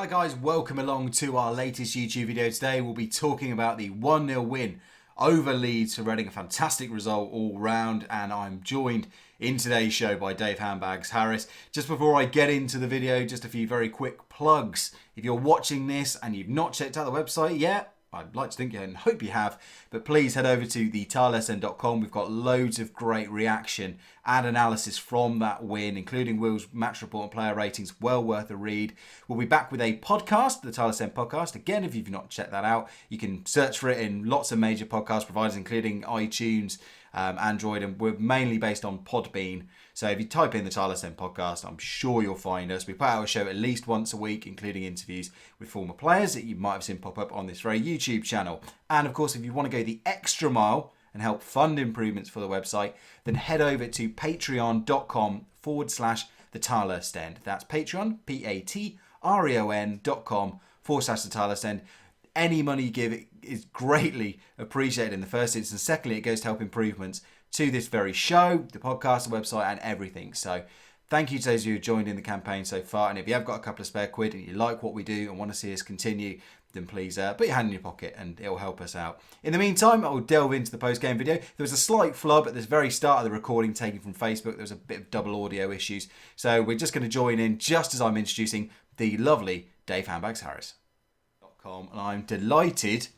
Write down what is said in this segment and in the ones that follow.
guys, welcome along to our latest YouTube video. Today we'll be talking about the 1-0 win over Leeds for Reading. A fantastic result all round, and I'm joined in today's show by Dave Harris. Just before I get into the video, just a few very quick plugs. If you're watching this and you've not checked out the website yet, I'd like to think you and hope you have, but please head over to thetilesn.com. We've got loads of great reaction and analysis from that win, including Will's match report and player ratings. Well worth a read. We'll be back with a podcast, the Tilesn podcast. Again, if you've not checked that out, you can search for it in lots of major podcast providers, including iTunes, Android, and we're mainly based on Podbean. So if you type in the Tilesn podcast, I'm sure you'll find us. We put out a show at least once a week, including interviews with former players that you might have seen pop up on this very YouTube channel. And of course, if you want to go the extra mile and help fund improvements for the website, then head over to patreon.com/the Tilesn. That's Patreon, patreon.com/the Tilesn. Any money you give is greatly appreciated in the first instance. Secondly, it goes to help improvements to this very show, the podcast, the website, and everything. So thank you to those who have joined in the campaign so far. And if you have got a couple of spare quid and you like what we do and want to see us continue, then please put your hand in your pocket and it'll help us out. In the meantime, I'll delve into the post-game video. There was a slight flub at the very start of the recording taken from Facebook. There was a bit of double audio issues. So we're just going to join in just as I'm introducing the lovely Dave Harris. And I'm delighted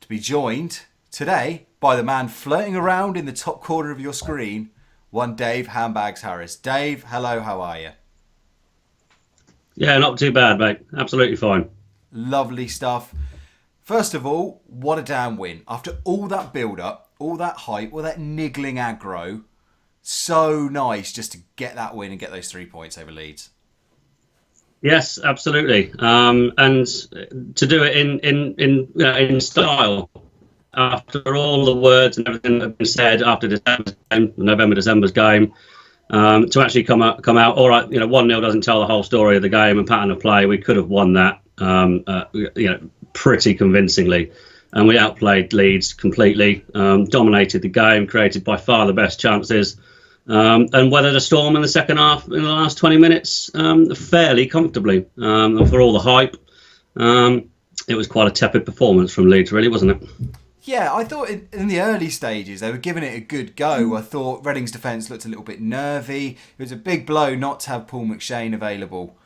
to be joined today by the man floating around in the top corner of your screen, one Dave Harris. Dave, hello, how are you? Yeah, not too bad, mate. Absolutely fine. Lovely stuff. First of all, what a damn win. After all that build-up, all that hype, all that niggling aggro, so nice just to get that win and get those 3 points over Leeds. Yes, absolutely. And to do it in style. After all the words and everything that have been said after November-December's game, to actually come out, all right, 1-0 doesn't tell the whole story of the game and pattern of play. We could have won that, pretty convincingly. And we outplayed Leeds completely, dominated the game, created by far the best chances, and weathered a storm in the second half in the last 20 minutes fairly comfortably. And for all the hype, it was quite a tepid performance from Leeds, really, wasn't it? Yeah, I thought in the early stages they were giving it a good go. I thought Reading's defence looked a little bit nervy. It was a big blow not to have Paul McShane available.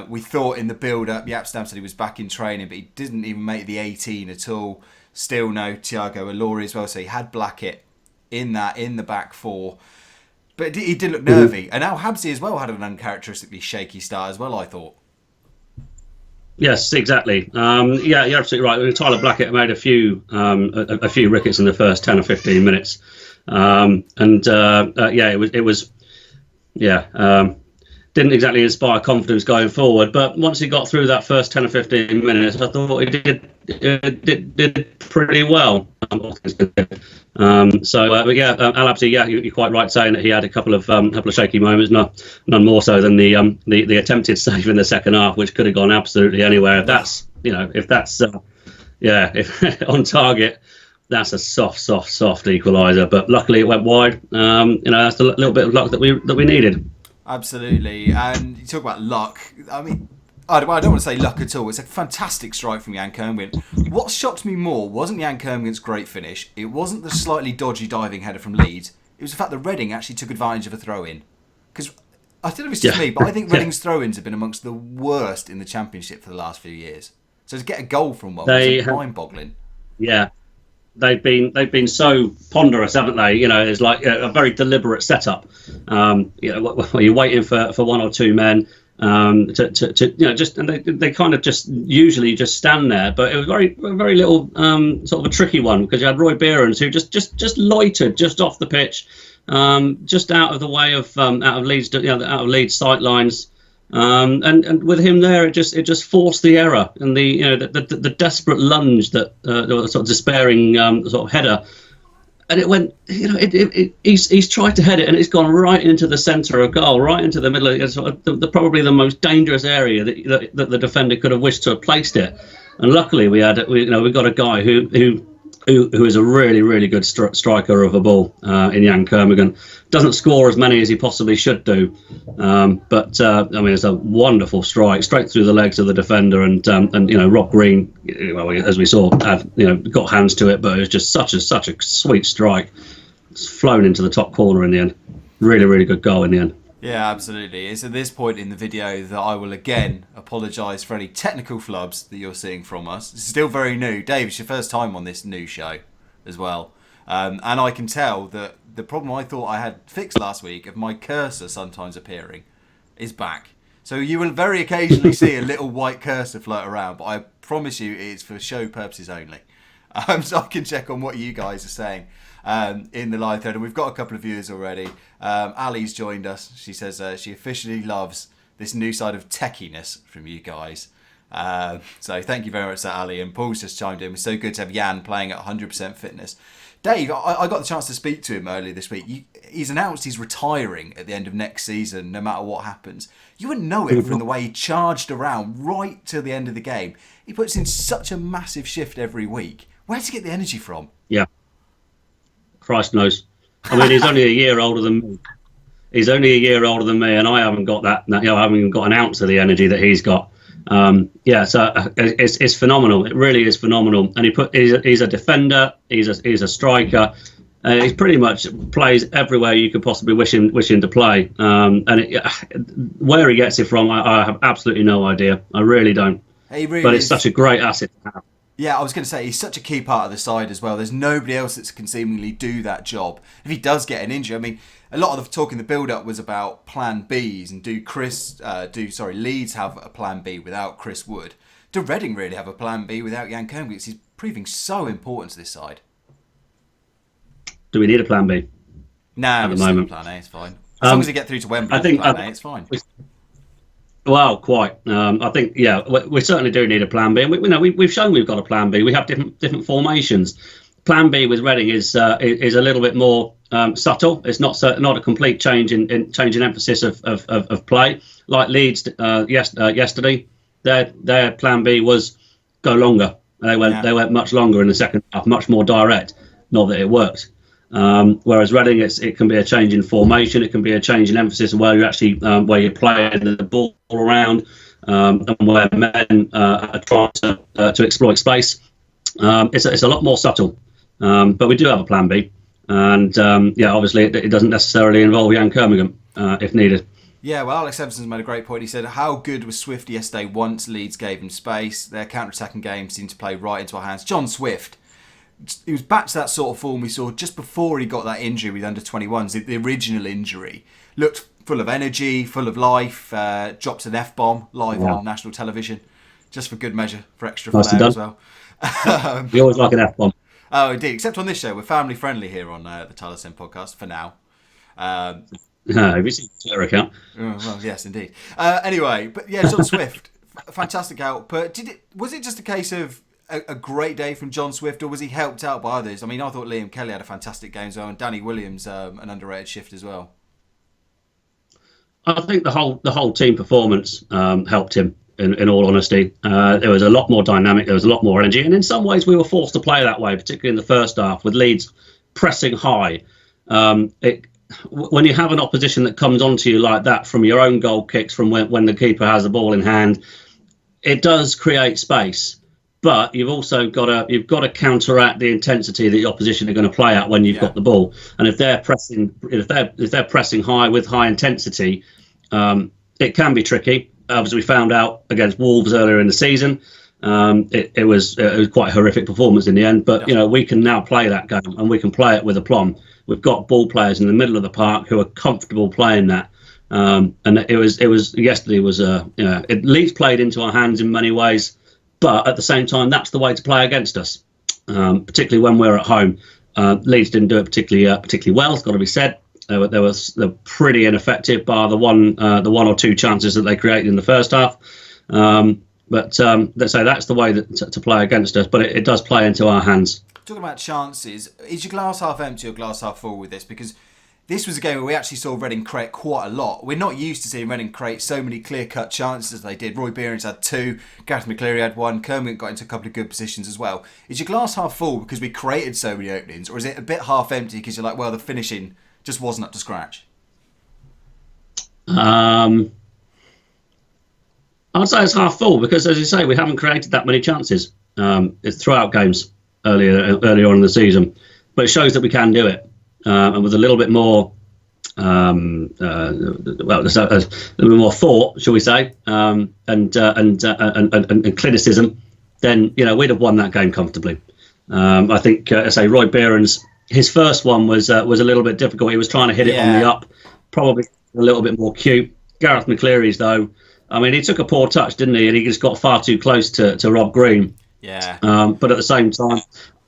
We thought in the build-up, Stam said he was back in training, but he didn't even make the 18 at all. Still no Thiago Ilori as well, so he had Blackett in the back four. But he did look nervy. And Al Habsi as well had an uncharacteristically shaky start as well, I thought. Yes, exactly. Yeah, you're absolutely right. Tyler Blackett made a few rickets in the first 10 or 15 minutes, didn't exactly inspire confidence going forward. But once he got through that first 10 or 15 minutes, I thought he did pretty well. Al Absi, you're quite right saying that he had a couple of shaky moments, none more so than the attempted save in the second half, which could have gone absolutely anywhere. If that's on target, that's a soft equaliser. But luckily it went wide. That's a little bit of luck that we needed. Absolutely. And you talk about luck. I mean, I don't want to say luck at all. It's a fantastic strike from Jan Kermgren. What shocked me more wasn't Jan Kermgren's great finish. It wasn't the slightly dodgy diving header from Leeds. It was the fact that Reading actually took advantage of a throw-in. Because I don't know if it's just me, but I think Reading's throw-ins have been amongst the worst in the Championship for the last few years. So to get a goal from one was mind-boggling. Yeah. They've been so ponderous, haven't they? It's like a very deliberate setup. You're waiting for one or two men and they kind of just usually just stand there. But it was very little sort of a tricky one, because you had Roy Behrens who just loitered just off the pitch, just out of the way of Leeds, out of Leeds sight lines. And with him there, it just forced the error and the desperate lunge that the sort of despairing sort of header, and it went. He's tried to head it and it's gone right into the centre of goal, right into the middle of sort of probably the most dangerous area that the defender could have wished to have placed it. And luckily we got a guy who who is a really, really good striker of a ball in Jan Kermigan. Doesn't score as many as he possibly should do, but I mean, it's a wonderful strike straight through the legs of the defender, and Rob Green, well, as we saw, got hands to it, but it was just such a sweet strike. It's flown into the top corner in the end. Really, really good goal in the end. Yeah, absolutely. It's at this point in the video that I will again apologise for any technical flubs that you're seeing from us. It's still very new. Dave, it's your first time on this new show as well. And I can tell that the problem I thought I had fixed last week of my cursor sometimes appearing is back. So you will very occasionally see a little white cursor float around, but I promise you it's for show purposes only. So I can check on what you guys are saying in the live thread. And we've got a couple of viewers already. Ali's joined us. She says she officially loves this new side of techiness from you guys. So thank you very much to Ali. And Paul's just chimed in. It's so good to have Jan playing at 100% fitness. Dave, I got the chance to speak to him earlier this week. He's announced he's retiring at the end of next season, no matter what happens. You wouldn't know it from the way he charged around right till the end of the game. He puts in such a massive shift every week. Where does he get the energy from? Yeah. Christ knows. I mean, he's only a year older than me. He's only a year older than me, and I haven't got that. I haven't even got an ounce of the energy that he's got. So it's phenomenal. It really is phenomenal. And he's a defender. He's a striker. He pretty much plays everywhere you could possibly wish him to play. Where he gets it from, I have absolutely no idea. I really don't. But it's such a great asset to have. Yeah, I was going to say, he's such a key part of the side as well. There's nobody else that can seemingly do that job. If he does get an injury, I mean, a lot of the talk in the build-up was about plan Bs, and do Leeds have a plan B without Chris Wood? Do Reading really have a plan B without Jan Kermigan? He's proving so important to this side. Do we need a plan B? No, at the moment. Plan A, it's fine. As long as they get through to Wembley, plan A, it's fine. Well, quite. I think, yeah, we certainly do need a plan B, and we've shown we've got a plan B. We have different formations. Plan B with Reading is a little bit more subtle. It's not a complete change in emphasis of play like Leeds yesterday. Their plan B was go longer. They went much longer in the second half, much more direct. Not that it worked. Whereas Reading, it can be a change in formation, it can be a change in emphasis of where you're playing the ball around, and where men are trying to exploit space. It's a lot more subtle, but we do have a plan B, and obviously it doesn't necessarily involve Jan Kermigan if needed. Yeah, well, Alex Evanson's made a great point. He said, how good was Swift yesterday once Leeds gave him space? Their counter-attacking game seemed to play right into our hands. John Swift, he was back to that sort of form we saw just before he got that injury with under-21s, the original injury. Looked full of energy, full of life, dropped an F-bomb live on national television, just for good measure, for extra flair as well. We always like an F-bomb. Oh, indeed, except on this show. We're family-friendly here on the Tyler Sim podcast, for now. Have you seen the Twitter account? Well, yes, indeed. Anyway, but yeah, John Swift, fantastic output. Was it just a case of a great day from John Swift, or was he helped out by others? I mean, I thought Liam Kelly had a fantastic game as well, and Danny Williams an underrated shift as well. I think the whole team performance helped him. In all honesty, there was a lot more dynamic. There was a lot more energy, and in some ways we were forced to play that way, particularly in the first half with Leeds pressing high. When you have an opposition that comes onto you like that from your own goal kicks, from when the keeper has the ball in hand, it does create space. But you've also got to counteract the intensity that the opposition are going to play at when you've got the ball. And if they're pressing high with high intensity, it can be tricky. As we found out against Wolves earlier in the season, it was quite a horrific performance in the end. But we can now play that game, and we can play it with aplomb. We've got ball players in the middle of the park who are comfortable playing that. And it was yesterday was Leeds played into our hands in many ways. But at the same time, that's the way to play against us, particularly when we're at home. Leeds didn't do it particularly well. It's got to be said. They're pretty ineffective, bar the one or two chances that they created in the first half. Let's say that's the way to play against us. But it does play into our hands. Talking about chances, is your glass half empty or glass half full with this? Because this was a game where we actually saw Reading create quite a lot. We're not used to seeing Reading create so many clear-cut chances as they did. Roy Behrens had 2, Gareth McCleary had 1, Kermit got into a couple of good positions as well. Is your glass half full because we created so many openings, or is it a bit half empty because you're like, well, the finishing just wasn't up to scratch? I'd say it's half full because, as you say, we haven't created that many chances throughout games earlier on in the season. But it shows that we can do it. And with a little bit more, there's a little bit more thought, shall we say, and clinicism, then we'd have won that game comfortably. I think, Roy Behrens, his first one was a little bit difficult. He was trying to hit it on the up, probably a little bit more cute. Gareth McCleary's though, I mean, he took a poor touch, didn't he? And he just got far too close to Rob Green. Yeah. But at the same time,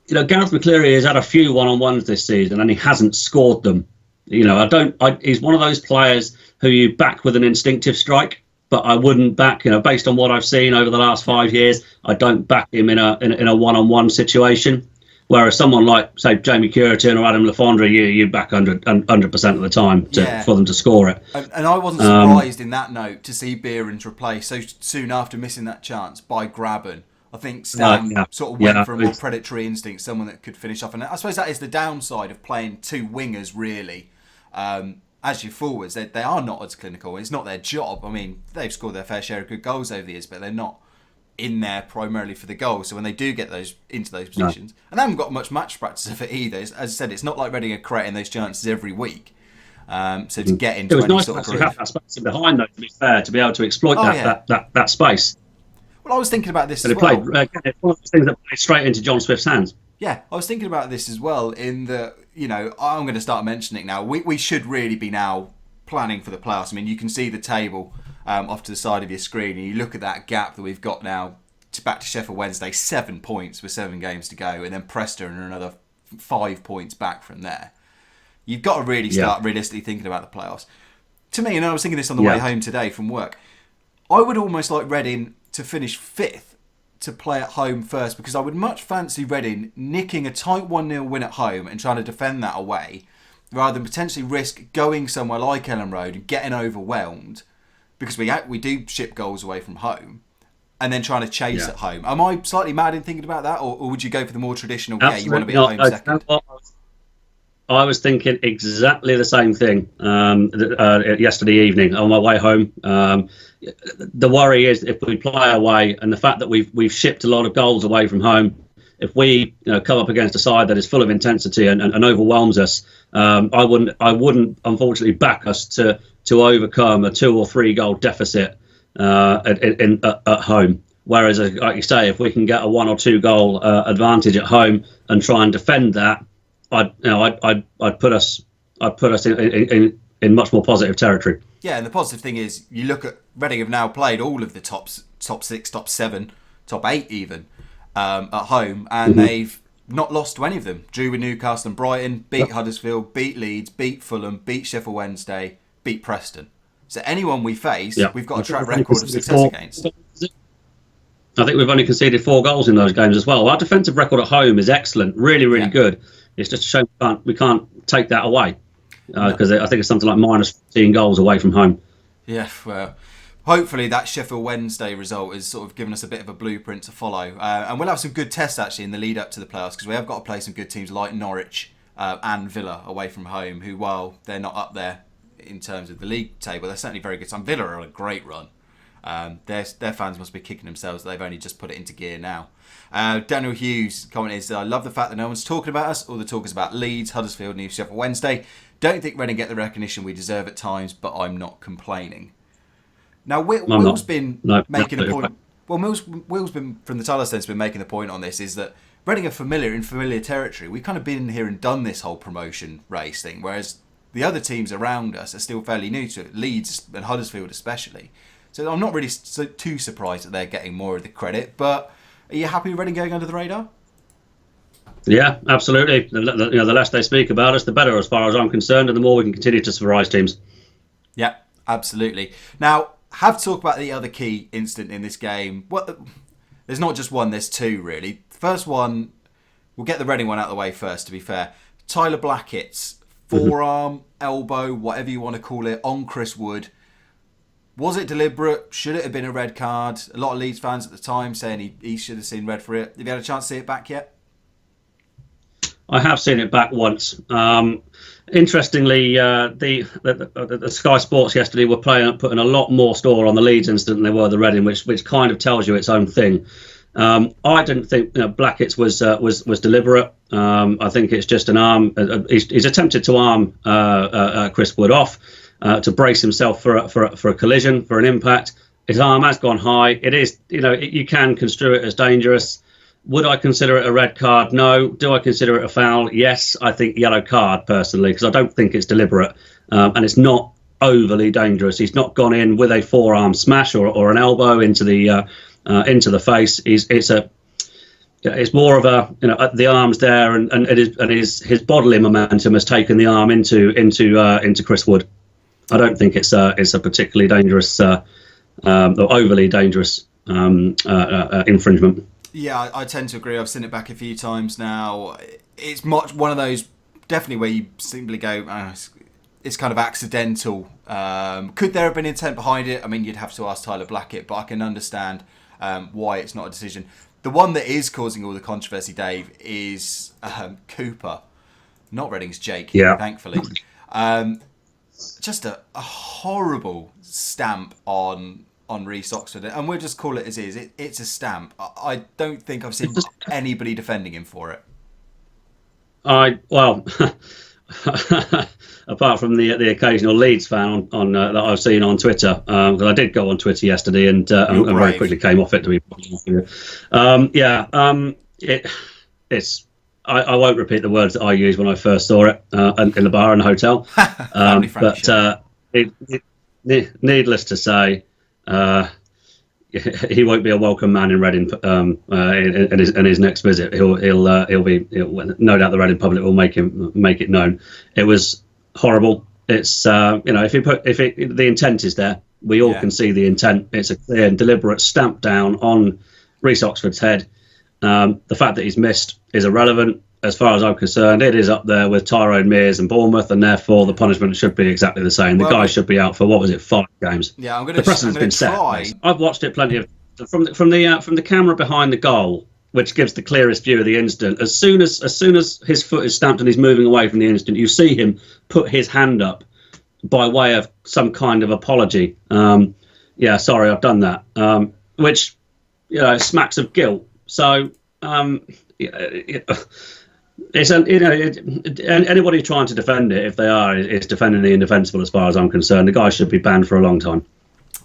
Gareth McCleary has had a few one-on-ones this season, and he hasn't scored them. He's one of those players who you back with an instinctive strike, but I wouldn't back. Based on what I've seen over the last 5 years, I don't back him in a one-on-one situation. Whereas someone like, say, Jamie Curitin or Adam Lafondra, you back 100% of the time for them to score it. And I wasn't surprised in that note to see Behrens replaced so soon after missing that chance by Grabban. I think Stan sort of went for a more predatory instinct, someone that could finish off. And I suppose that is the downside of playing 2 wingers, really. As your forwards, they are not as clinical. It's not their job. I mean, they've scored their fair share of good goals over the years, but they're not in there primarily for the goals. So when they do get into those positions, and they haven't got much match practice of it either. As I said, it's not like Reading are creating those chances every week. So to get into it was any nice sort to of have that space behind, though, to be fair, to be able to exploit that space. Well, I was thinking about this as well. It's one of those things that played straight into John Swift's hands. Yeah, I was thinking about this as well in that, I'm going to start mentioning it now. We should really be now planning for the playoffs. I mean, you can see the table off to the side of your screen, and you look at that gap that we've got now back to Sheffield Wednesday, 7 points with 7 games to go, and then Preston are another 5 points back from there. You've got to really start realistically thinking about the playoffs. To me, and I was thinking this on the way home today from work, I would almost like Reading to finish 5th to play at home first, because I would much fancy Reading nicking a tight 1-0 win at home and trying to defend that away, rather than potentially risk going somewhere like Ellen Road and getting overwhelmed, because we do ship goals away from home, and then trying to chase at home. Am I slightly mad in thinking about that, or would you go for the more traditional, you want to be at home second? I was thinking exactly the same thing yesterday evening on my way home. The worry is if we play away, and the fact that we've shipped a lot of goals away from home, if we come up against a side that is full of intensity and overwhelms us, I wouldn't unfortunately back us to overcome a 2 or 3 goal deficit at home. Whereas, like you say, if we can get a 1 or 2 goal advantage at home and try and defend that, I'd put us in much more positive territory. Yeah, and the positive thing is, you look at Reading have now played all of the top 6, top 7, top 8 even at home, and they've not lost to any of them. Drew with Newcastle and Brighton, beat Huddersfield, beat Leeds, beat Fulham, beat Sheffield Wednesday, beat Preston. So anyone we face, we've got a track record of success against. I think we've only conceded 4 goals in those games as well. Our defensive record at home is excellent, really, really good. It's just a shame we can't take that away, because I think it's something like minus 14 goals away from home. Yeah, well, hopefully that Sheffield Wednesday result has sort of given us a bit of a blueprint to follow. And we'll have some good tests actually in the lead up to the playoffs, because we have got to play some good teams like Norwich and Villa away from home, who, while they're not up there in terms of the league table, they're certainly very good. Villa are on a great run. Their fans must be kicking themselves that they've only just put it into gear now. Daniel Hughes' comment is, I love the fact that no one's talking about us. All the talk is about Leeds, Huddersfield, New Sheffield Wednesday. Don't think Reading get the recognition we deserve at times, but I'm not complaining. Now, Will's been making a point. Well, Will's been, from the Tyler sense, been making the point on this, is that Reading are in familiar territory. We've kind of been in here and done this whole promotion race thing, whereas the other teams around us are still fairly new to it, Leeds and Huddersfield especially. So I'm not really too surprised that they're getting more of the credit, but are you happy with Reading going under the radar? Yeah, absolutely. The less they speak about us, the better, as far as I'm concerned, and the more we can continue to surprise teams. Yeah, absolutely. Now, have to talk about the other key incident in this game. There's not just one, there's 2 really. The first one, we'll get the Reading one out of the way first, to be fair. Tyler Blackett's forearm, elbow, whatever you want to call it, on Chris Wood. Was it deliberate? Should it have been a red card? A lot of Leeds fans at the time saying he should have seen red for it. Have you had a chance to see it back yet? I have seen it back once. Interestingly, the Sky Sports yesterday were putting a lot more store on the Leeds incident than they were the Reading, which kind of tells you its own thing. I didn't think Blackett's was deliberate. I think it's just an arm. He's attempted to arm Chris Wood off to brace himself for a collision, for an impact. His arm has gone high. It is, you can construe it as dangerous. Would I consider it a red card? No. Do I consider it a foul? Yes. I think yellow card personally, because I don't think it's deliberate, and it's not overly dangerous. He's not gone in with a forearm smash or an elbow into the face. It's more of the arm's there, and his bodily momentum has taken the arm into Chris Wood. I don't think it's a particularly dangerous or overly dangerous infringement. Yeah, I tend to agree. I've seen it back a few times now. It's much one of those definitely where you simply go, it's kind of accidental. Could there have been intent behind it? I mean, you'd have to ask Tyler Blackett, but I can understand why it's not a decision. The one that is causing all the controversy, Dave, is Cooper, not Reading's Jake, thankfully. Just a horrible stamp on Reece Oxford, and we'll just call it as is. It's a stamp. I don't think I've seen anybody defending him for it. Apart from the occasional Leeds fan on that I've seen on Twitter, because I did go on Twitter yesterday and very quickly came off it. To be it's. I won't repeat the words that I used when I first saw it in the bar in the hotel. Needless to say, he won't be a welcome man in Reading in his next visit. He'll be no doubt the Reading public will make it known. It was horrible. It's if the intent is there, we all can see the intent. It's a clear and deliberate stamp down on Reece Oxford's head. The fact that he's missed is irrelevant. As far as I'm concerned, it is up there with Tyrone Mears and Bournemouth, and therefore the punishment should be exactly the same. The guy should be out for 5 games. Yeah, the precedent's been set. I've watched it plenty of from the camera behind the goal, which gives the clearest view of the incident. As soon as his foot is stamped and he's moving away from the incident, you see him put his hand up by way of some kind of apology. Sorry, I've done that, which smacks of guilt. So. It's anybody trying to defend it, if they are, is defending the indefensible. As far as I'm concerned, the guy should be banned for a long time.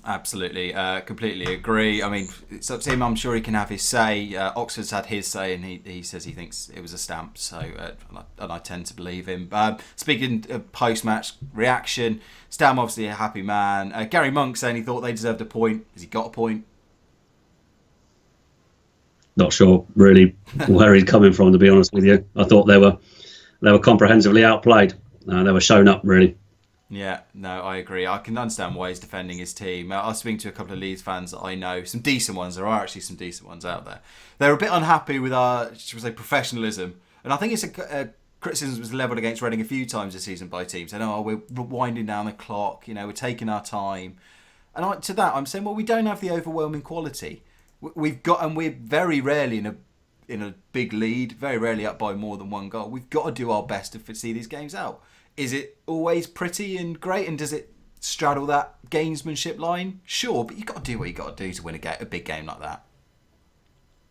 Absolutely, completely agree. I mean, it's up to him. I'm sure he can have his say. Oxford's had his say, and he says he thinks it was a stamp. So, and I tend to believe him. Speaking of post-match reaction, Stam obviously a happy man. Gary Monk saying he thought they deserved a point. Has he got a point? Not sure really where he's coming from, to be honest with you. I thought they were comprehensively outplayed. They were shown up, really. Yeah, no, I agree. I can understand why he's defending his team. I was speaking to a couple of Leeds fans that I know, some decent ones. There are actually some decent ones out there. They're a bit unhappy with our, should we say, professionalism. And I think it's a criticism was levelled against Reading a few times this season by teams. Saying, we're winding down the clock, we're taking our time. And to that, I'm saying, well, we don't have the overwhelming quality. And we're very rarely in a big lead, very rarely up by more than one goal. We've got to do our best to see these games out. Is it always pretty and great, and does it straddle that gamesmanship line? Sure, but you've got to do what you've got to do to win a big game like that.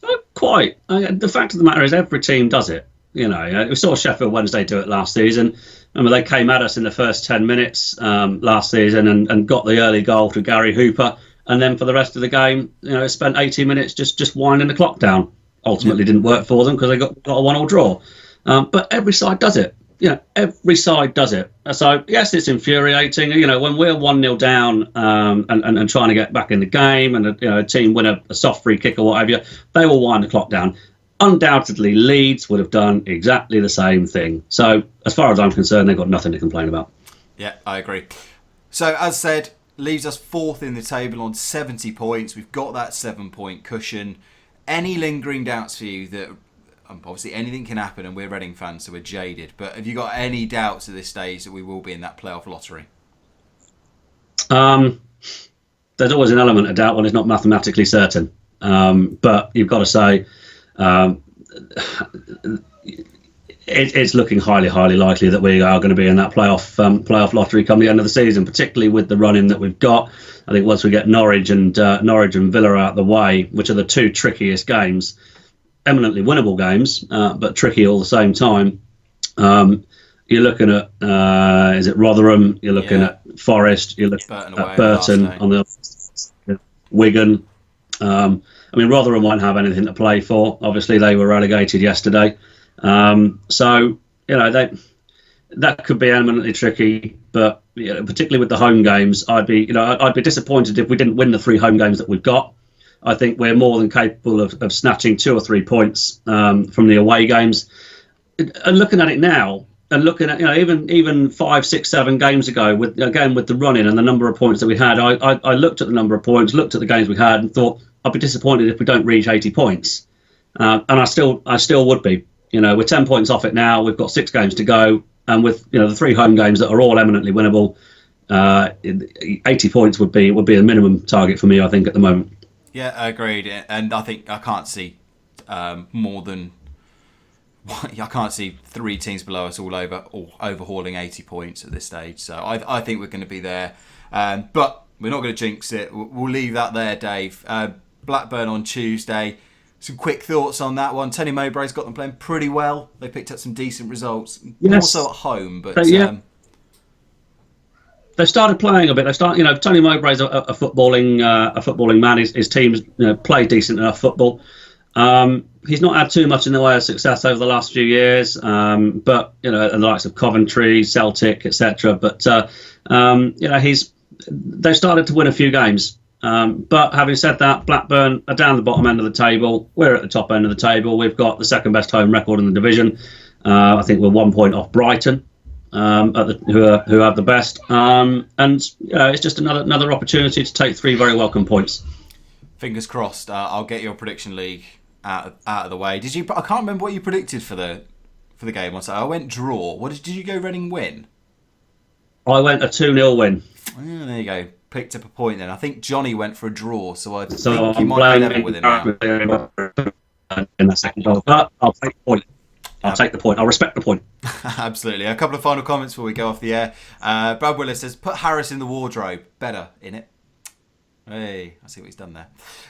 Not quite. The fact of the matter is every team does it. We saw Sheffield Wednesday do it last season. Remember, they came at us in the first 10 minutes last season and got the early goal through Gary Hooper. And then for the rest of the game, spent 80 minutes just winding the clock down. Ultimately, didn't work for them because they got a 1-1 draw. But every side does it. Every side does it. So yes, it's infuriating. When we're 1-0 down and trying to get back in the game, and a team win a soft free kick or whatever, they will wind the clock down. Undoubtedly, Leeds would have done exactly the same thing. So as far as I'm concerned, they've got nothing to complain about. Yeah, I agree. So as said, leaves us 4th in the table on 70 points. We've got that 7-point cushion. Any lingering doubts for you that obviously anything can happen, and we're Reading fans, so we're jaded. But have you got any doubts at this stage that we will be in that playoff lottery? There's always an element of doubt when it's not mathematically certain. But you've got to say it's looking highly, highly likely that we are going to be in that playoff lottery come the end of the season, particularly with the run-in that we've got. I think once we get Norwich and Villa out the way, which are the two trickiest games, eminently winnable games, but tricky all the same time. You're looking at is it Rotherham? You're looking at Forest. You're looking at Burton on the Wigan. I mean, Rotherham won't have anything to play for. Obviously, they were relegated yesterday. So that could be eminently tricky. But particularly with the home games, I'd be disappointed if we didn't win the 3 home games that we've got. I think we're more than capable of snatching 2 or 3 points from the away games. And looking at it now, and looking at even 5, 6, 7 games ago, with the run-in and the number of points that we had, I looked at the number of points, looked at the games we had, and thought I'd be disappointed if we don't reach 80 points. And I still would be. We're 10 points off it now. We've got 6 games to go, and with the 3 home games that are all eminently winnable, 80 points would be a minimum target for me, I think, at the moment. Yeah, agreed. And I think I can't see more than. I can't see 3 teams below us all overhauling 80 points at this stage. So I think we're going to be there. But we're not going to jinx it. We'll leave that there, Dave. Blackburn on Tuesday. Some quick thoughts on that one. Tony Mowbray's got them playing pretty well. They picked up some decent results. Yes. Also at home, but they started playing a bit. Tony Mowbray's a footballing man. His teams play decent enough football. He's not had too much in the way of success over the last few years, but the likes of Coventry, Celtic, etc. But they've started to win a few games. But having said that, Blackburn are down the bottom end of the table. We're at the top end of the table. We've got the second best home record in the division. I think we're 1 point off Brighton, who have the best. And it's just another opportunity to take 3 very welcome points. Fingers crossed. I'll get your prediction league out of the way. Did you? I can't remember what you predicted for the game. I went draw. What did you go? Reading win. I went a 2-0 win. Oh, there you go. Picked up a point then. I think Johnny went for a draw, so I think you might be level with him now. In the second goal, but I'll take the point. I'll take the point. I'll respect the point. Absolutely. A couple of final comments before we go off the air. Brad Willis says, "Put Harris in the wardrobe. Better in it." Hey, I see what he's done there.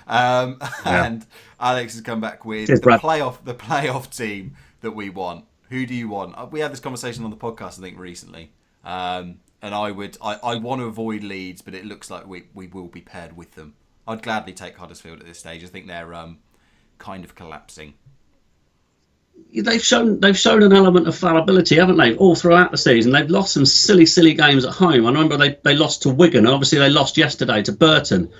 And Alex has come back with the playoff team that we want. Who do you want? We had this conversation on the podcast, I think, recently. And I want to avoid Leeds, but it looks like we will be paired with them. I'd gladly take Huddersfield at this stage. I think they're kind of collapsing. They've shown an element of fallibility, haven't they? All throughout the season, they've lost some silly games at home. I remember they lost to Wigan, and obviously they lost yesterday to Burton.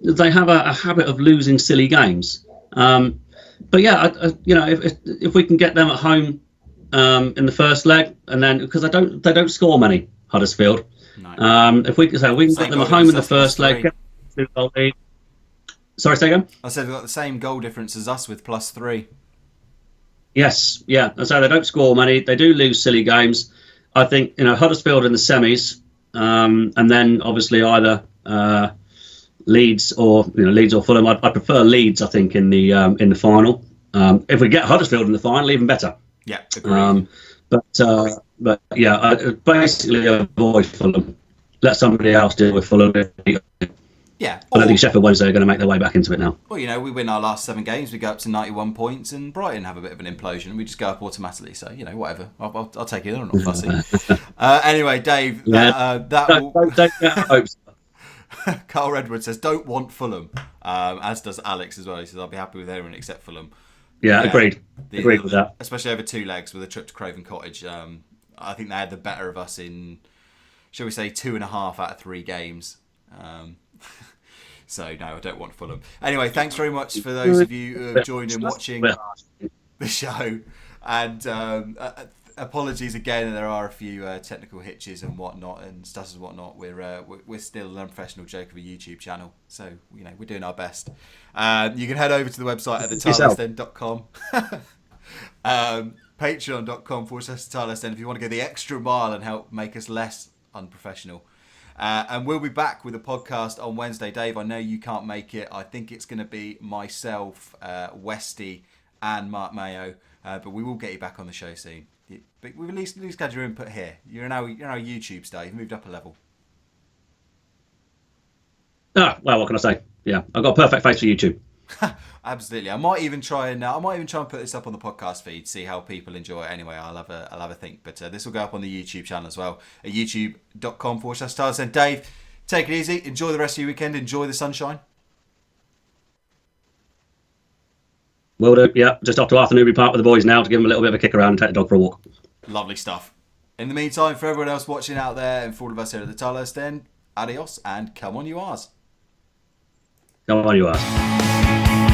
They have a habit of losing silly games. But yeah, if we can get them at home in the first leg, and then because they don't score many, Huddersfield. No. If we can get them at home in the first leg, get 2-goal lead. Sorry, say again. I said they've got the same goal difference as us with +3. Yes, yeah. So they don't score many. They do lose silly games. I think Huddersfield in the semis, and then obviously either Leeds or Fulham. I prefer Leeds. I think in the final. If we get Huddersfield in the final, even better. Yeah, agreed. But yeah, basically avoid Fulham. Let somebody else deal with Fulham. Yeah. I don't think Sheffield Wednesday are going to make their way back into it now. Well, we win our last 7 games, we go up to 91 points, and Brighton have a bit of an implosion, and we just go up automatically. So, whatever. I'll take it. I'm not fussy. Anyway, Dave, don't get hopes. Carl Redwood says, don't want Fulham, as does Alex as well. He says, I'll be happy with anyone except Fulham. Yeah, agreed. Agreed with that. Especially over 2 legs with a trip to Craven Cottage. I think they had the better of us in, shall we say, 2.5 out of 3 games. So, no, I don't want Fulham. Anyway, thanks very much for those of you who have joined in watching the show. And apologies again, there are a few technical hitches and whatnot and stutters and whatnot. We're still an unprofessional joke of a YouTube channel. So, we're doing our best. You can head over to the website at thetilelessend.com. Patreon.com/Tyler's Den if you want to go the extra mile and help make us less unprofessional. And we'll be back with a podcast on Wednesday. Dave, I know you can't make it. I think it's going to be myself, Westy, and Mark Mayo. But we will get you back on the show soon. But we've at least had your input here. You're in our YouTube star. You've moved up a level. Well, what can I say? Yeah, I've got a perfect face for YouTube. Absolutely. I might even try and put this up on the podcast feed, see how people enjoy it. Anyway, I'll have a think. But this will go up on the YouTube channel as well at youtube.com/Tyler's Den. Dave, take it easy. Enjoy the rest of your weekend. Enjoy the sunshine. Will do. Yeah, just off to Arthur Park with the boys now to give them a little bit of a kick around and take the dog for a walk. Lovely stuff. In the meantime, for everyone else watching out there and for all of us here at the Tyler's Den, adios and come on you Rs. Come on you Rs.